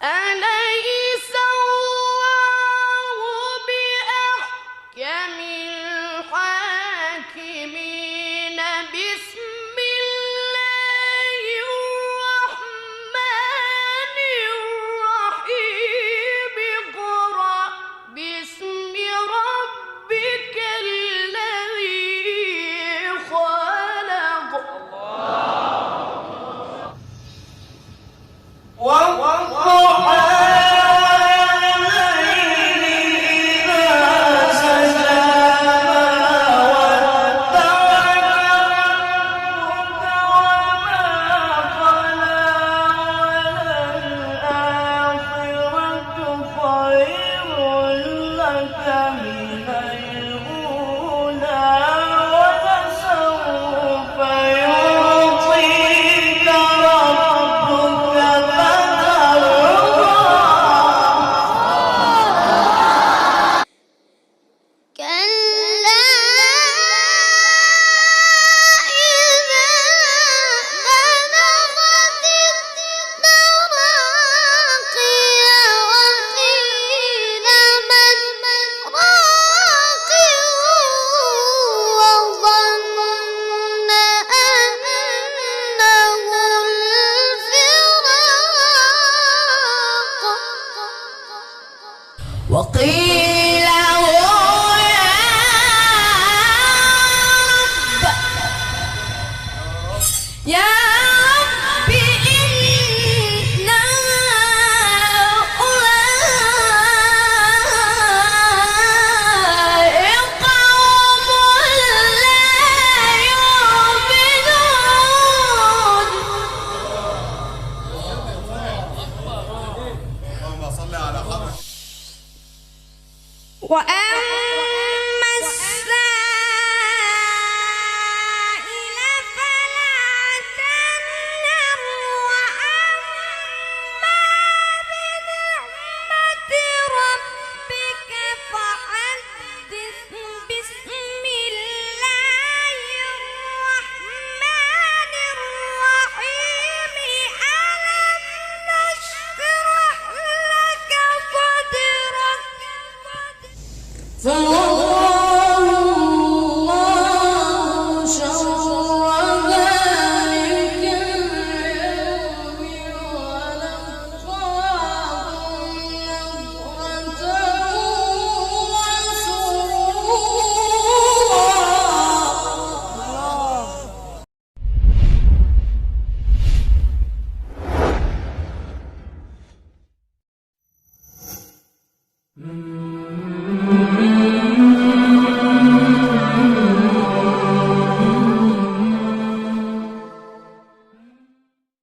أليس الله بأحكم الحاكمين بسم الله الرحمن الرحيم اقرأ باسم ربك الذي خلق وقيل يا رب إن هؤلاء قوم لا يؤمنون اللهم صل على محمد. وأما السائل فلا تنهر وأما بنعمة ربك فحدث بسم الله الرحمن الرحيم ألم نشرح لك صدرك فوالله شر ذلك اليوم ولقاهم نضرة وسرورا.